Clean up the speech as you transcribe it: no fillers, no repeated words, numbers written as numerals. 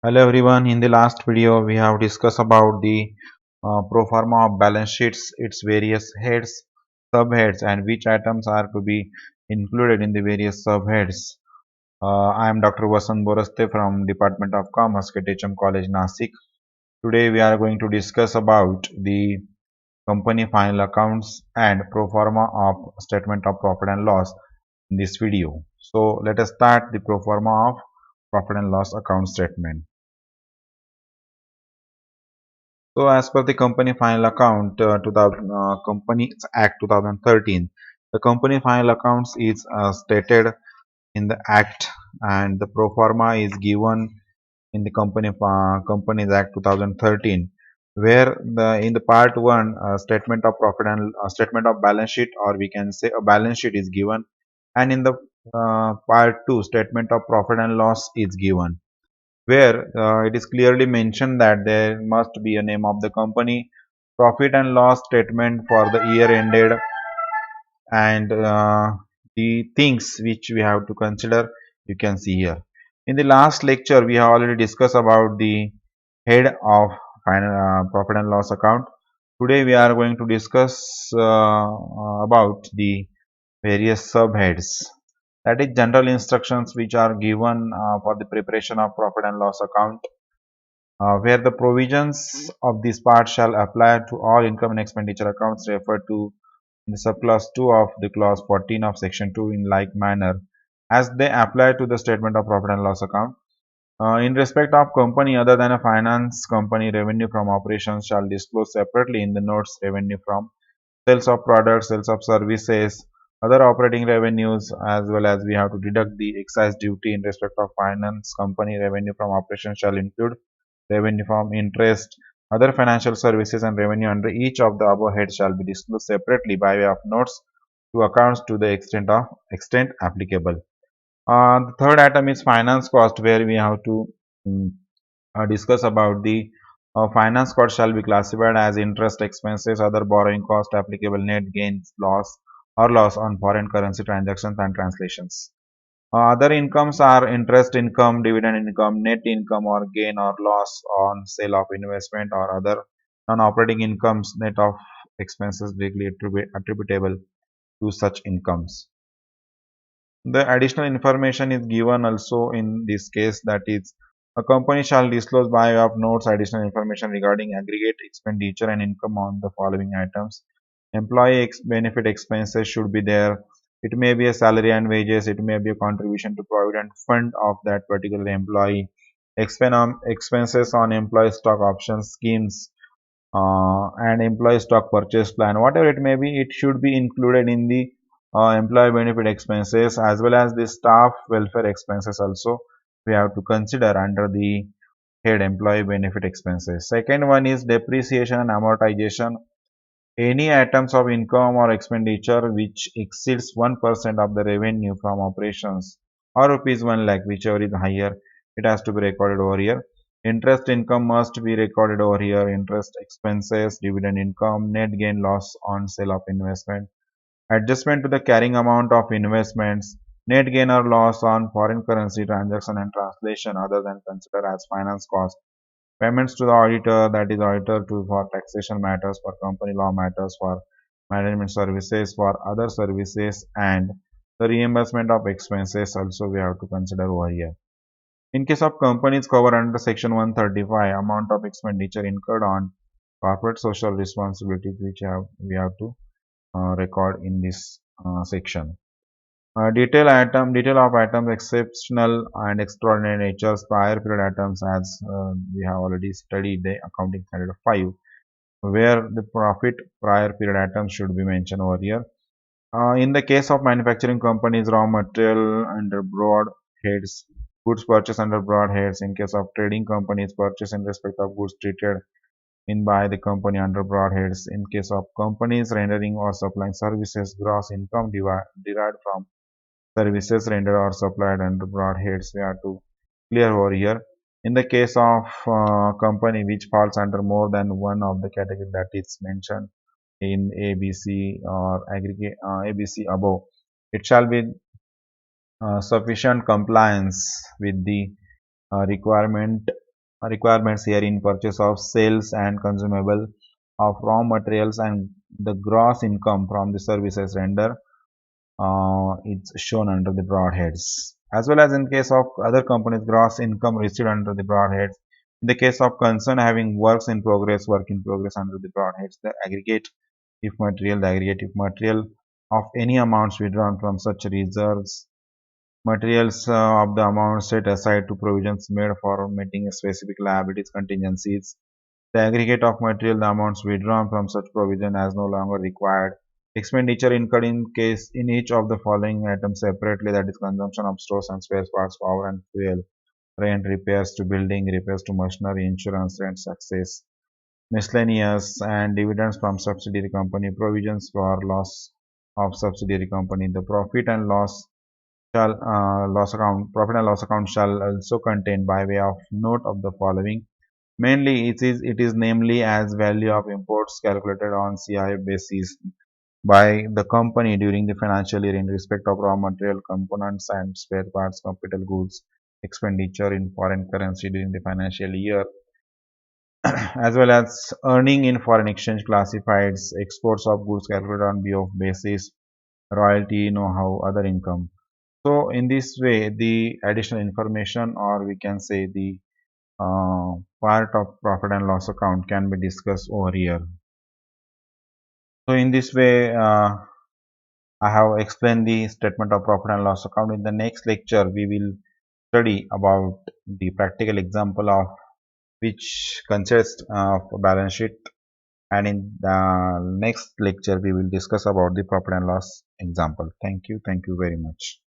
Hello everyone. In the last video, we have discussed about the pro forma of balance sheets, its various heads, subheads, and which items are to be included in the various subheads. I am Dr. Vasant Boraste from Department of Commerce, KTHM College, Nasik. Today, we are going to discuss about the company final accounts and pro forma of statement of profit and loss in this video. So, let us start the pro forma of profit and loss account statement. So, as per the Company Final Account 2000, Companies Act 2013, the Company Final Accounts is stated in the Act, and the pro forma is given in the Companies Act 2013, where in the Part 1 statement of profit and statement of balance sheet, or we can say a balance sheet is given, and in the Part 2 statement of profit and loss is given, where it is clearly mentioned that there must be a name of the company, profit and loss statement for the year ended, and the things which we have to consider you can see here. In the last lecture, we have already discussed about the head of profit and loss account. Today, we are going to discuss about the various subheads, that is general instructions which are given for the preparation of profit and loss account, where the provisions of this part shall apply to all income and expenditure accounts referred to in the subclause 2 of the clause 14 of section 2 in like manner as they apply to the statement of profit and loss account. In respect of company other than a finance company, revenue from operations shall disclose separately in the notes. Revenue from sales of products, sales of services, other operating revenues, as well as we have to deduct the excise duty. In respect of finance company, revenue from operations shall include revenue from interest, other financial services, and revenue under each of the above heads shall be disclosed separately by way of notes to accounts to the extent applicable. The third item is finance cost, where we have to mm, discuss about the finance cost shall be classified as interest expenses, other borrowing cost, applicable net gains, loss or loss on foreign currency transactions and translations. Other incomes are interest income, dividend income, net income or gain or loss on sale of investment or other non-operating incomes, net of expenses directly attributable to such incomes. The additional information is given also in this case, that is, a company shall disclose by way of notes additional information regarding aggregate expenditure and income on the following items. Employee benefit expenses should be there. It may be a salary and wages. It may be a contribution to provident fund of that particular employee. Expenses on employee stock option schemes and employee stock purchase plan. Whatever it may be, it should be included in the employee benefit expenses, as well as the staff welfare expenses also we have to consider under the head employee benefit expenses. Second one is depreciation and amortization. Any items of income or expenditure which exceeds 1% of the revenue from operations or rupees 1 lakh, whichever is higher, it has to be recorded over here. Interest income must be recorded over here. Interest expenses, dividend income, net gain loss on sale of investment, adjustment to the carrying amount of investments, net gain or loss on foreign currency transaction and translation other than considered as finance cost, payments to the auditor, that is auditor to for taxation matters, for company law matters, for management services, for other services, and the reimbursement of expenses also we have to consider over here. In case of companies covered under section 135, amount of expenditure incurred on corporate social responsibilities which we have to record in this section. Detail of items exceptional and extraordinary natures, prior period items, as we have already studied the accounting standard 5, where the profit prior period items should be mentioned over here. In the case of manufacturing companies, raw material under broad heads, goods purchased under broad heads. In case of trading companies, purchase in respect of goods treated in by the company under broad heads. In case of companies rendering or supplying services, gross income derived from services rendered or supplied under broad heads we have to clear over here. In the case of company which falls under more than one of the category that is mentioned in ABC or aggregate ABC above, it shall be sufficient compliance with the requirement requirements here in purchase of sales and consumable of raw materials and the gross income from the services rendered it's shown under the broad heads. As well as in case of other companies, gross income received under the broad heads. In the case of concern having work in progress under the broad heads, the aggregate if material of any amounts withdrawn from such reserves, materials of the amount set aside to provisions made for meeting specific liabilities contingencies, the aggregate of material, the amounts withdrawn from such provision as no longer required. Expenditure incurred in each of the following items separately, that is consumption of stores and spare parts, power and fuel, rent, repairs to building, repairs to machinery, insurance, rent, success, miscellaneous, and dividends from subsidiary company, provisions for loss of subsidiary company. The profit and loss account shall also contain by way of note of the following. Mainly, it is namely as value of imports calculated on CI basis by the company during the financial year in respect of raw material components and spare parts, capital goods, expenditure in foreign currency during the financial year, as well as earning in foreign exchange classifieds, exports of goods calculated on BOF basis, royalty, know-how, other income. So, in this way, the additional information, or we can say the part of profit and loss account, can be discussed over here. So in this way, I have explained the statement of profit and loss account. In the next lecture, we will study about the practical example of which consists of a balance sheet. And in the next lecture, we will discuss about the profit and loss example. Thank you. Thank you very much.